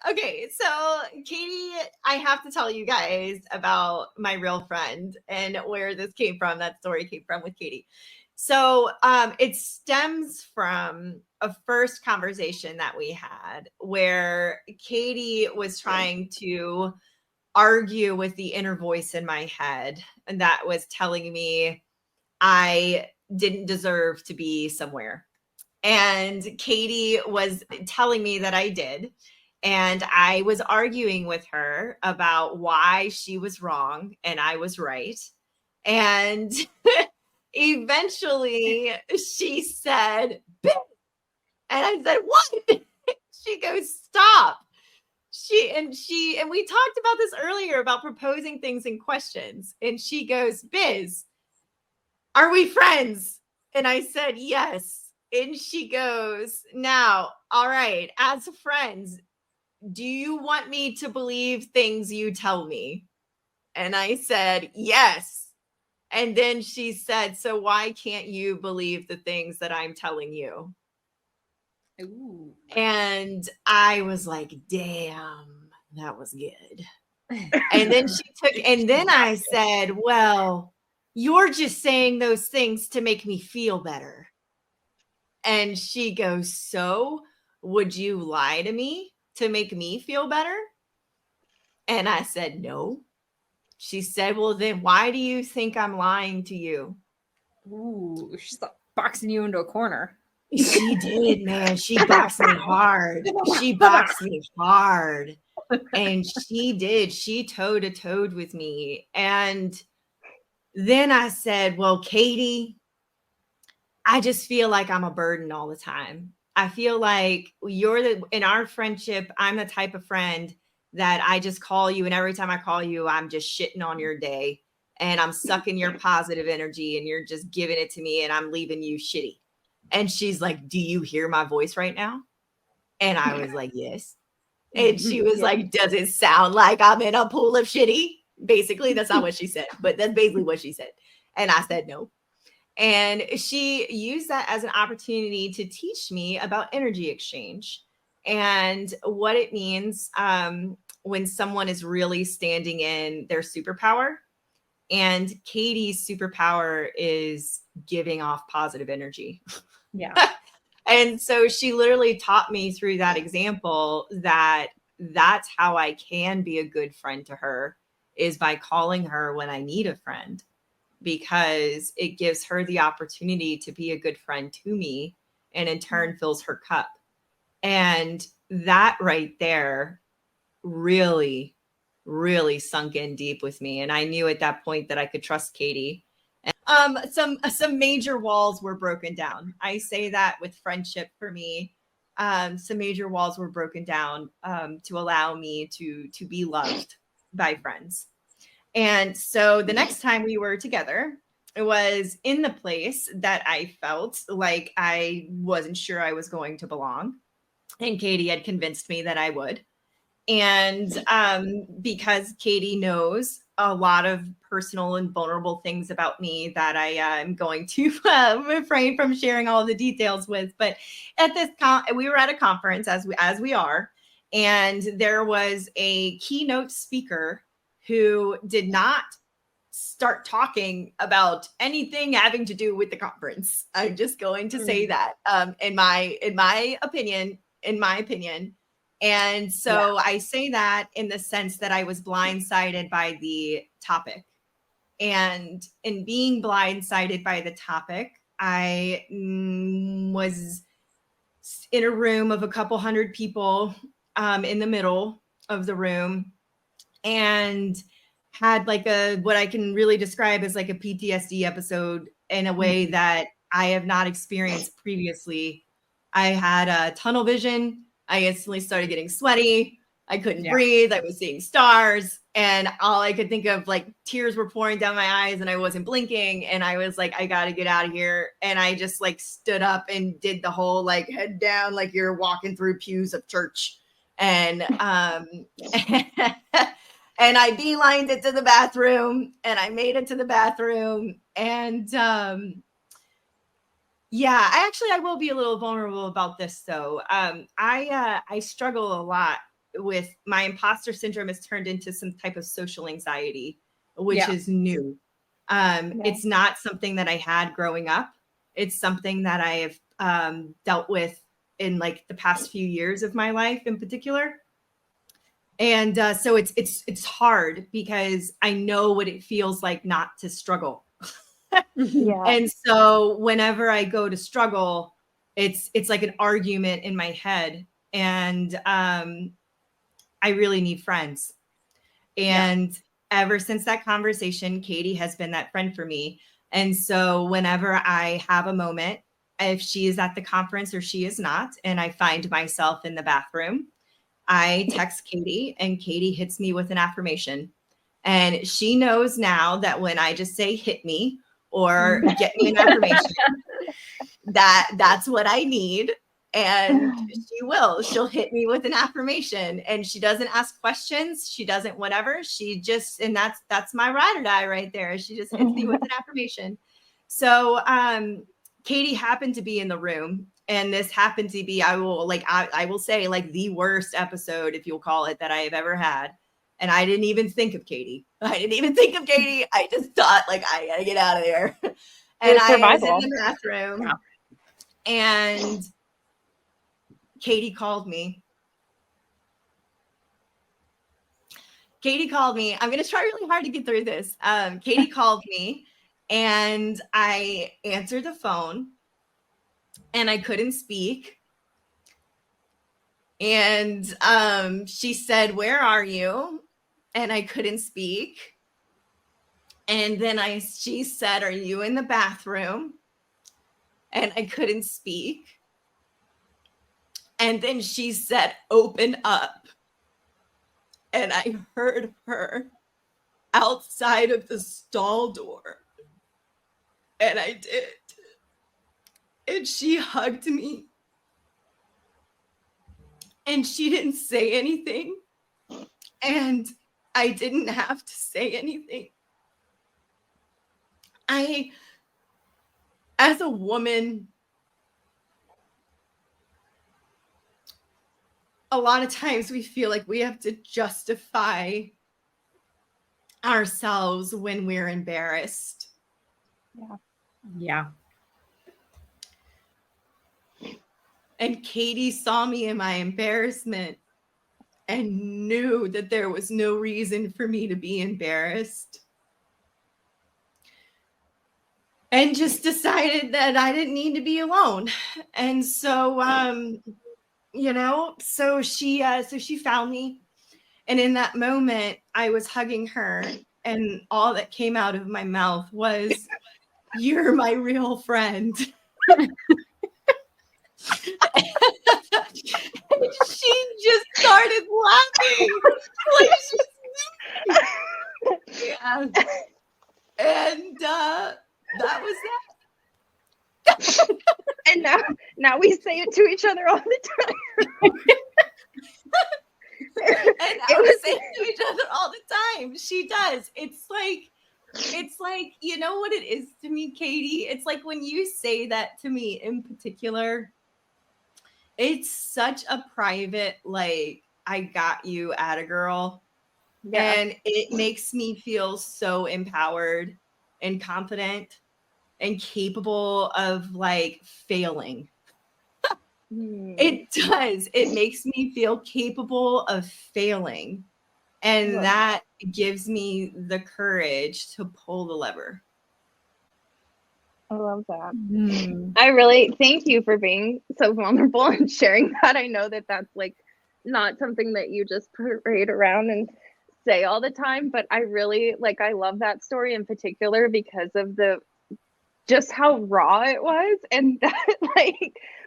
Okay, so Katie, I have to tell you guys about my real friend and where this came from. That story came from with Katie. So it stems from a first conversation that we had where Katie was trying to argue with the inner voice in my head, and that was telling me I didn't deserve to be somewhere. And Katie was telling me that I did. And I was arguing with her about why she was wrong and I was right. And eventually she said, "Bitch." And I said, "What?" She goes, "Stop." And we talked about this earlier about proposing things in questions. And she goes, "Biz, are we friends?" And I said, "Yes." And she goes, "Now, all right, as friends, do you want me to believe things you tell me?" And I said, "Yes." And then she said, "So why can't you believe the things that I'm telling you?" Ooh. And I was like, "Damn, that was good." And then I said, "Well, you're just saying those things to make me feel better." And she goes, "So would you lie to me to make me feel better?" And I said, "No." She said, "Well, then why do you think I'm lying to you?" Ooh, she's boxing you into a corner. She did, man. She boxed me hard. She boxed me hard. And she did. She toe to toed with me. And then I said, "Well, Katie, I just feel like I'm a burden all the time. I feel like in our friendship, I'm the type of friend that I just call you. And every time I call you, I'm just shitting on your day and I'm sucking your positive energy and you're just giving it to me and I'm leaving you shitty." And she's like, "Do you hear my voice right now?" And I was like, "Yes." And she was Yeah. like, "Does it sound like I'm in a pool of shitty?" Basically, that's not what she said, but that's basically what she said. And I said, "No." And she used that as an opportunity to teach me about energy exchange and what it means when someone is really standing in their superpower. And Katie's superpower is giving off positive energy. Yeah. And so she literally taught me through that example that that's how I can be a good friend to her, is by calling her when I need a friend, because it gives her the opportunity to be a good friend to me and in turn fills her cup. And that right there really, really sunk in deep with me. And I knew at that point that I could trust Katie. Some major walls were broken down. I say that with friendship for me. Some major walls were broken down to allow me to be loved by friends. And so the next time we were together, it was in the place that I felt like I wasn't sure I was going to belong. And Katie had convinced me that I would. And because Katie knows a lot of personal and vulnerable things about me that I am going to refrain from sharing all the details with. But at this we were at a conference as we are, and there was a keynote speaker who did not start talking about anything having to do with the conference. I'm just going to say that in my opinion. And so I say that in the sense that I was blindsided by the topic. And in being blindsided by the topic, I was in a room of a couple hundred people in the middle of the room and had like what I can really describe as like a PTSD episode in a way that I have not experienced previously. I had a tunnel vision. I instantly started getting sweaty. I couldn't breathe. I was seeing stars, and all I could think of, like, tears were pouring down my eyes and I wasn't blinking. And I was like, I got to get out of here. And I just like stood up and did the whole like head down, like you're walking through pews of church. And, and I beelined it to the bathroom and I made it to the bathroom. And, yeah, I will be a little vulnerable about this though. I struggle a lot with my imposter syndrome has turned into some type of social anxiety, which Yeah. is new. It's not something that I had growing up. It's something that I have dealt with in like the past few years of my life in particular. And so it's hard because I know what it feels like not to struggle. Yeah. And so whenever I go to struggle, it's like an argument in my head. And I really need friends. And ever since that conversation, Katie has been that friend for me. And so whenever I have a moment, if she is at the conference or she is not, and I find myself in the bathroom, I text Katie and Katie hits me with an affirmation. And she knows now that when I just say hit me or get me an affirmation, that's what I need. And she'll hit me with an affirmation, and she doesn't ask questions. She doesn't whatever. She just, and that's my ride or die right there. She just hits me with an affirmation. So, Katie happened to be in the room, and this happened to be, I will say like the worst episode, if you'll call it, that I have ever had. And I didn't even think of Katie. I just thought like, I gotta get out of there. And I was in the bathroom and Katie called me. I'm going to try really hard to get through this. Katie called me and I answered the phone and I couldn't speak. And she said, "Where are you?" And I couldn't speak. And then she said, "Are you in the bathroom?" And I couldn't speak. And then she said, "Open up." And I heard her outside of the stall door. And I did. And she hugged me. And she didn't say anything. And I didn't have to say anything. As a woman, a lot of times we feel like we have to justify ourselves when we're embarrassed. Yeah. And Katie saw me in my embarrassment and knew that there was no reason for me to be embarrassed. And just decided that I didn't need to be alone. And so, so she found me. And in that moment, I was hugging her. And all that came out of my mouth was, "You're my real friend." She just started laughing. Yeah. And that was that. And now we say it to each other all the time. And we say it to each other all the time. She does. It's like, you know what it is to me, Katie? It's like when you say that to me in particular, it's such a private, like, I got you at a girl. Yeah. And it makes me feel so empowered and confident and capable of like failing. It does. It makes me feel capable of failing. And that gives me the courage to pull the lever. I love that. I really thank you for being so vulnerable and sharing that. I know that that's like not something that you just parade around and say all the time, but I really I love that story in particular because of just how raw it was. And that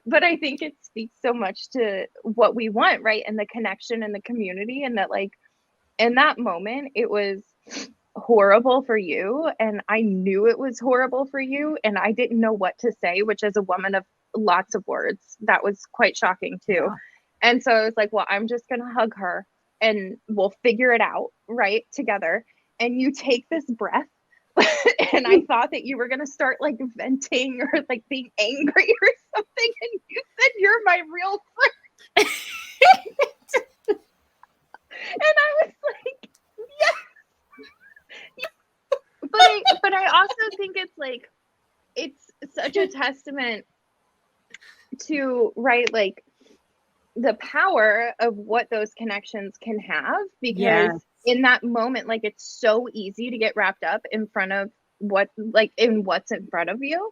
but I think it speaks so much to what we want, right? And the connection and the community, and that in that moment it was horrible for you, and I knew it was horrible for you, and I didn't know what to say, which as a woman of lots of words, that was quite shocking too. Yeah. And so I was like, well, I'm just gonna hug her and we'll figure it out right together. And you take this breath and I thought that you were gonna start venting or being angry or something, and you said, "You're my real friend." it's like, it's such a testament to, right, like the power of what those connections can have, because in that moment, like, it's so easy to get wrapped up in front of what's in front of you.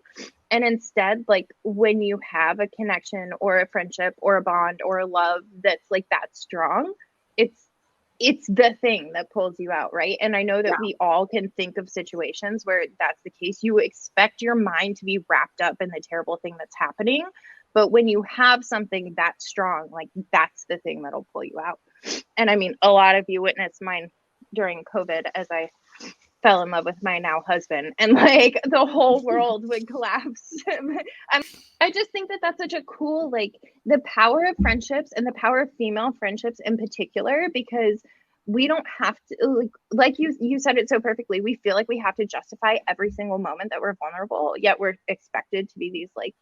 And instead, like, when you have a connection or a friendship or a bond or a love that's like that strong, it's the thing that pulls you out, right? And I know that we all can think of situations where that's the case. You expect your mind to be wrapped up in the terrible thing that's happening, but when you have something that strong, like, that's the thing that'll pull you out. And I mean, a lot of you witnessed mine during COVID as I fell in love with my now husband, and like the whole world would collapse. I just think that that's such a cool, like, the power of friendships and the power of female friendships in particular, because we don't have to, like you said it so perfectly. We feel like we have to justify every single moment that we're vulnerable, yet we're expected to be these like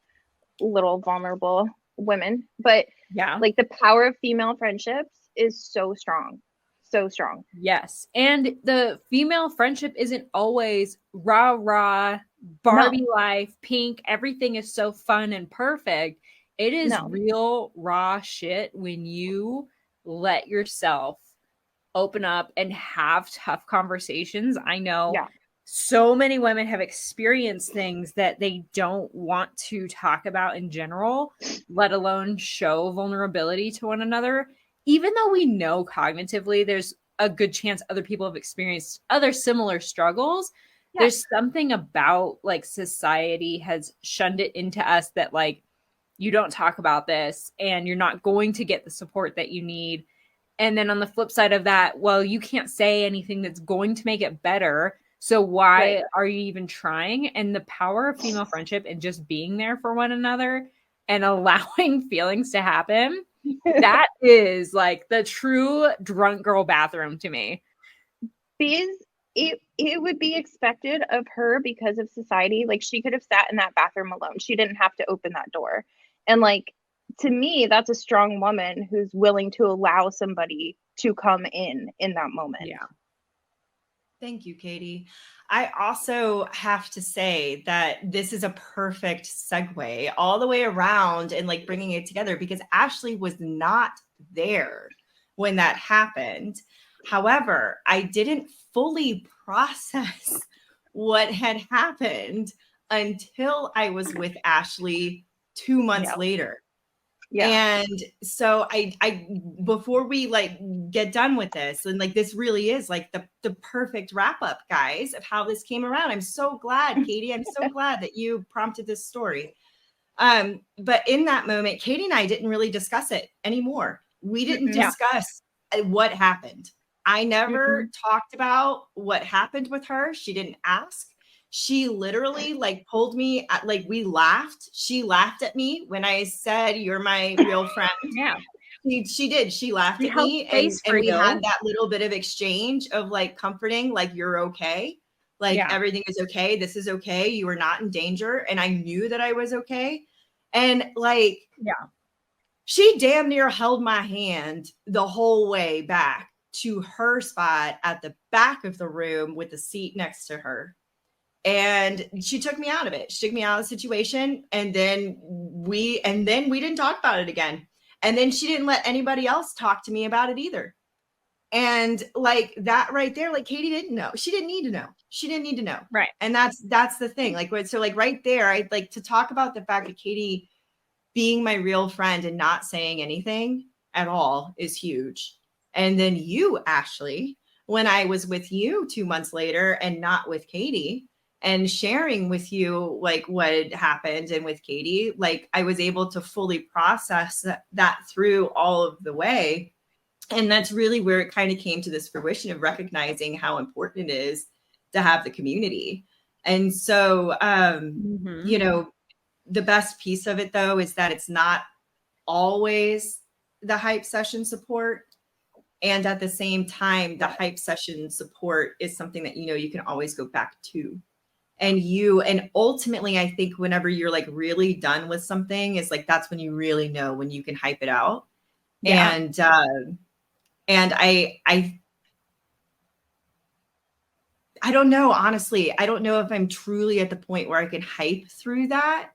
little vulnerable women. But like, the power of female friendships is so strong. So strong. Yes. And the female friendship isn't always rah, Barbie life, pink. Everything is so fun and perfect. It is real raw shit when you let yourself open up and have tough conversations. I know so many women have experienced things that they don't want to talk about in general, let alone show vulnerability to one another. Even though we know cognitively there's a good chance other people have experienced other similar struggles, there's something about, like, society has shunned it into us that, like, you don't talk about this and you're not going to get the support that you need. And then on the flip side of that, well, you can't say anything that's going to make it better. So why are you even trying? And the power of female friendship and just being there for one another and allowing feelings to happen, that is like the true drunk girl bathroom to me. It would be expected of her because of society. Like, she could have sat in that bathroom alone. She didn't have to open that door. And like, to me, that's a strong woman who's willing to allow somebody to come in that moment. Yeah. Thank you, Katie. I also have to say that this is a perfect segue all the way around and like bringing it together, because Ashley was not there when that happened. However, I didn't fully process what had happened until I was with Ashley 2 months later. And so I before we like get done with this, and like, this really is like the perfect wrap up, guys, of how this came around. I'm so glad, Katie. I'm so glad that you prompted this story. But in that moment, Katie and I didn't really discuss it anymore. We didn't discuss what happened. I never talked about what happened with her. She didn't ask. She literally like pulled me at, like, we laughed. She laughed at me when I said, "You're my real friend." She did. She laughed at me, and we had that little bit of exchange of like comforting, like, "You're okay. Like, everything is okay. This is okay. You are not in danger." And I knew that I was okay. And like, she damn near held my hand the whole way back to her spot at the back of the room with the seat next to her. And she took me out of it. She took me out of the situation. And then we didn't talk about it again. And then she didn't let anybody else talk to me about it either. And like, that right there, like, Katie didn't know. She didn't need to know. She didn't need to know. Right. And that's the thing. Like, so like right there, I'd like to talk about the fact that Katie being my real friend and not saying anything at all is huge. And then you, Ashley, when I was with you 2 months later and not with Katie, and sharing with you like what had happened, and with Katie, like, I was able to fully process that through all of the way. And that's really where it kind of came to this fruition of recognizing how important it is to have the community. And so, you know, the best piece of it though, is that it's not always the hype session support. And at the same time, the hype session support is something that, you know, you can always go back to. And ultimately, I think whenever you're like really done with something, is like, that's when you really know when you can hype it out. And I I don't know, honestly. I don't know if I'm truly at the point where I can hype through that,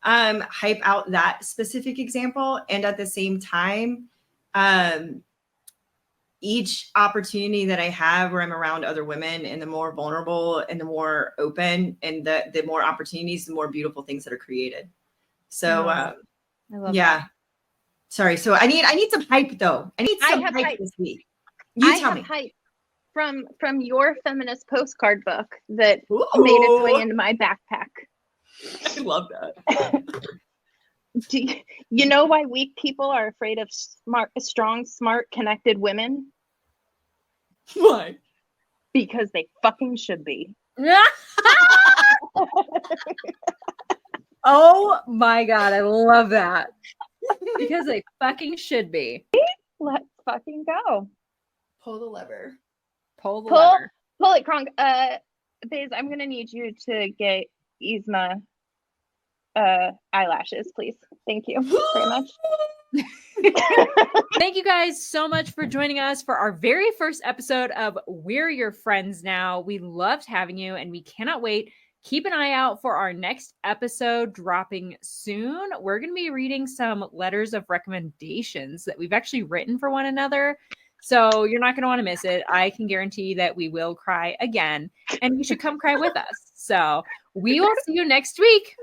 hype out that specific example. And at the same time, each opportunity that I have where I'm around other women, and the more vulnerable and the more open and the more opportunities, the more beautiful things that are created. So I love yeah. that. Sorry. So I need some hype though. I need some hype this week. You tell me. Hype from your feminist postcard book that Ooh. made its way into my backpack. I love that. Do you know why weak people are afraid of strong, smart, connected women? Why? Because they fucking should be. Oh my God, I love that. Because they fucking should be. Let's fucking go. Pull the lever. Pull the lever. Pull it, Kronk. Biz, I'm gonna need you to get Yzma eyelashes, please. Thank you very much. Thank you guys so much for joining us for our very first episode of We're Your Friends Now. We loved having you, and we cannot wait. Keep an eye out for our next episode dropping soon. We're going to be reading some letters of recommendations that we've actually written for one another. So you're not going to want to miss it. I can guarantee that we will cry again, and you should come cry with us. So we will see you next week.